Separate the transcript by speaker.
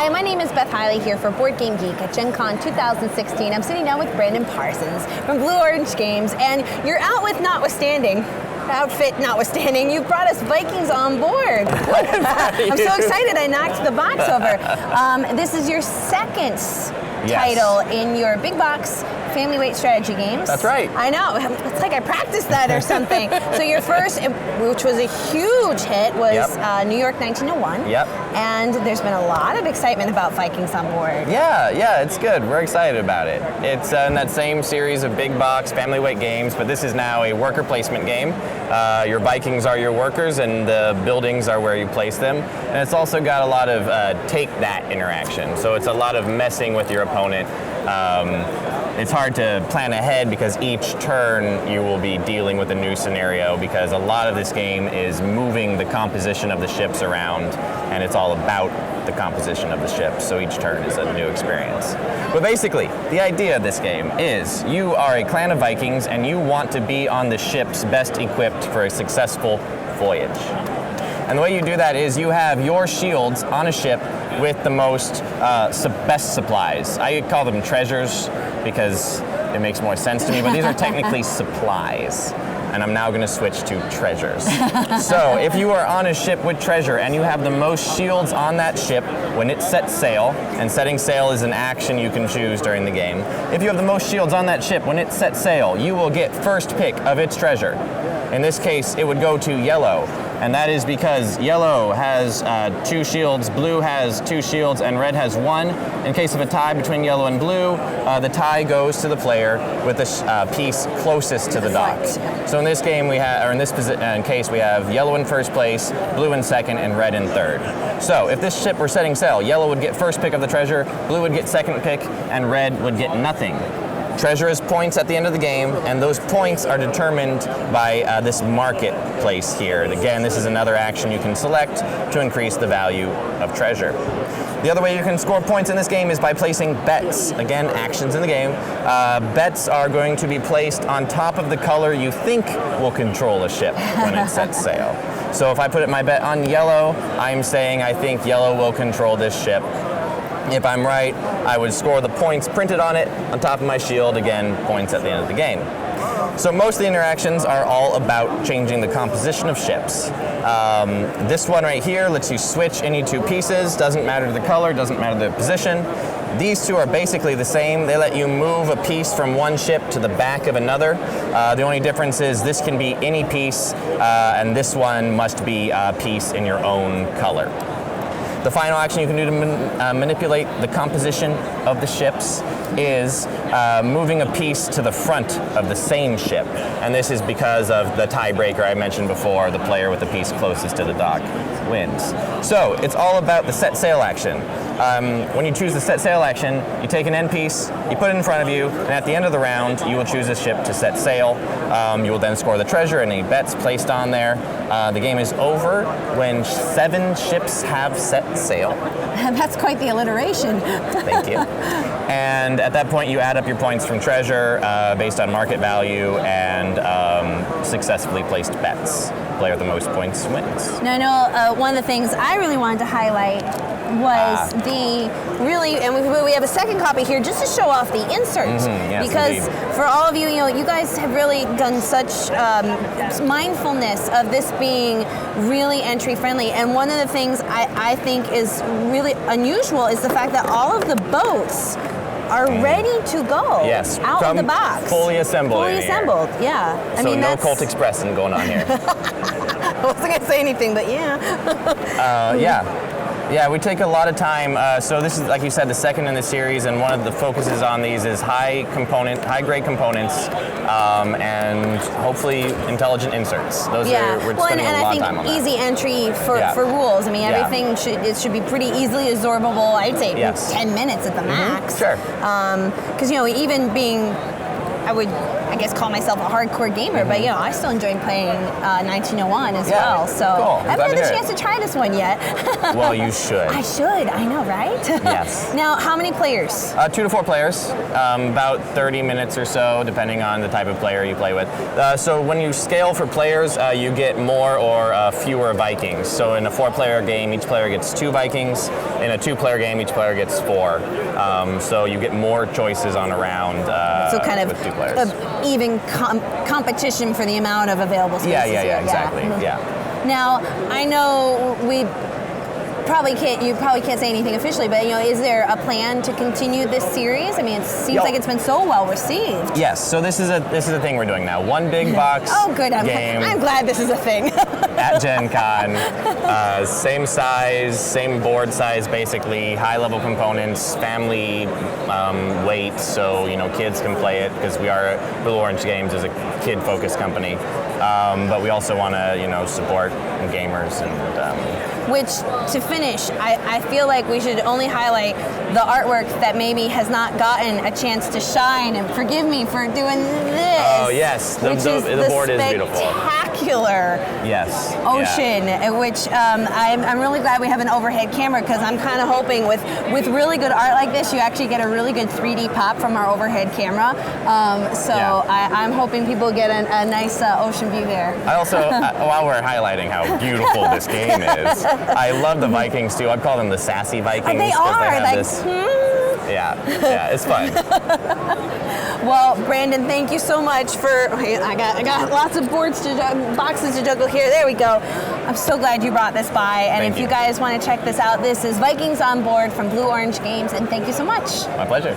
Speaker 1: Hi, my name is Beth Hiley here for BoardGameGeek at Gen Con 2016. I'm sitting down with Brandon Parsons from Blue Orange Games, and your outfit notwithstanding, you brought us Vikings on board. I'm so excited I knocked the box over. This is your second title in your big box family weight strategy games.
Speaker 2: That's right.
Speaker 1: I know. It's like I practiced that or something. So your first, which was a huge hit, was New York 1901.
Speaker 2: Yep.
Speaker 1: And there's been a lot of excitement about Vikings on board.
Speaker 2: Yeah, it's good. We're excited about it. It's in that same series of big box family weight games, but this is now a worker placement game. Your Vikings are your workers, and the buildings are where you place them. And it's also got a lot of take that interaction. So it's a lot of messing with your opponent. It's hard to plan ahead because each turn you will be dealing with a new scenario, because a lot of this game is moving the composition of the ships around, and it's all about the composition of the ships, so each turn is a new experience. But basically, the idea of this game is you are a clan of Vikings and you want to be on the ships best equipped for a successful voyage. And the way you do that is you have your shields on a ship with the best supplies. I call them treasures because it makes more sense to me, but these are technically supplies. And I'm now going to switch to treasures. So if you are on a ship with treasure and you have the most shields on that ship when it sets sail, and setting sail is an action you can choose during the game, if you have the most shields on that ship when it sets sail, you will get first pick of its treasure. In this case, it would go to yellow. And that is because yellow has 2 shields, blue has 2 shields, and red has 1. In case of a tie between yellow and blue, the tie goes to the player with the piece closest to the dock. So in this game, case, we have yellow in first place, blue in second, and red in third. So if this ship were setting sail, yellow would get first pick of the treasure, blue would get second pick, and red would get nothing. Treasure is points at the end of the game, and those points are determined by this marketplace here. And again, this is another action you can select to increase the value of treasure. The other way you can score points in this game is by placing bets. Again, actions in the game. Bets are going to be placed on top of the color you think will control a ship when it sets sail. So if I put my bet on yellow, I'm saying I think yellow will control this ship. If I'm right, I would score the points printed on it on top of my shield, again, points at the end of the game. So most of the interactions are all about changing the composition of ships. This one right here lets you switch any 2 pieces, doesn't matter the color, doesn't matter the position. These 2 are basically the same. They let you move a piece from one ship to the back of another. The only difference is this can be any piece, and this one must be a piece in your own color. The final action you can do to manipulate the composition of the ships is moving a piece to the front of the same ship. And this is because of the tiebreaker I mentioned before, the player with the piece closest to the dock wins. So it's all about the set sail action. When you choose the set sail action, you take an end piece, you put it in front of you, and at the end of the round, you will choose a ship to set sail. You will then score the treasure and any bets placed on there. The game is over when 7 ships have set sail.
Speaker 1: That's quite the alliteration.
Speaker 2: Thank you. And at that point, you add up your points from treasure based on market value and successfully placed bets. Player with the most points wins.
Speaker 1: No, one of the things I really wanted to highlight was and we have a second copy here just to show off the insert.
Speaker 2: Yes,
Speaker 1: because
Speaker 2: indeed.
Speaker 1: For all of you, you guys have really done such mindfulness of this being really entry friendly. And one of the things I think is really unusual is the fact that all of the boats are ready to go out of the box.
Speaker 2: Fully assembled.
Speaker 1: Fully assembled, yeah.
Speaker 2: So no Colt Expressing going on here.
Speaker 1: I wasn't going to say anything, but yeah.
Speaker 2: Yeah, we take a lot of time. So this is, like you said, the second in the series, and one of the focuses on these is high-grade components, and hopefully intelligent inserts. We're spending a lot of time on that.
Speaker 1: And I think easy entry for rules. I mean, everything should be pretty easily absorbable. I'd say 10 minutes at the max.
Speaker 2: Sure.
Speaker 1: Because even being, I I guess, call myself a hardcore gamer, but I still enjoy playing 1901 as well. So
Speaker 2: cool.
Speaker 1: I haven't had the chance to try this one yet.
Speaker 2: Well, you should.
Speaker 1: I should. I know, right?
Speaker 2: Yes.
Speaker 1: Now, how many players?
Speaker 2: 2 to 4 players, about 30 minutes or so, depending on the type of player you play with. So when you scale for players, you get more or fewer Vikings. So in a 4-player game, each player gets 2 Vikings. In a 2-player game, each player gets 4. So you get more choices on a round
Speaker 1: so kind of
Speaker 2: with 2 players.
Speaker 1: Even competition for the amount of available spaces.
Speaker 2: Yeah, exactly. Yeah.
Speaker 1: Now, I know you probably can't say anything officially, but is there a plan to continue this series? I mean, it seems like it's been so well received.
Speaker 2: Yes. So this is a thing we're doing now. One big box.
Speaker 1: Oh, good.
Speaker 2: Game
Speaker 1: I'm glad this is a thing.
Speaker 2: at Gen Con. Same size, same board size, basically. High-level components, family weight, so kids can play it because we are Blue Orange Games is a kid-focused company. But we also want to support gamers and.
Speaker 1: Which, to finish, I feel like we should only highlight the artwork that maybe has not gotten a chance to shine, and forgive me for doing this.
Speaker 2: Oh, yes. The board is beautiful.
Speaker 1: Spectacular ocean, which I'm really glad we have an overhead camera, because I'm kind of hoping with really good art like this, you actually get a really good 3D pop from our overhead camera. I'm hoping people get a nice ocean view there.
Speaker 2: I also, while we're highlighting how beautiful this game is, I love the Vikings too. I'd call them the sassy Vikings.
Speaker 1: They are.
Speaker 2: They have this. Yeah, it's fun.
Speaker 1: Well, Brandon, thank you so much for. I got lots of boxes to juggle here. There we go. I'm so glad you brought this by. And if you guys want to check this out, this is Vikings on Board from Blue Orange Games. And thank you so much.
Speaker 2: My pleasure.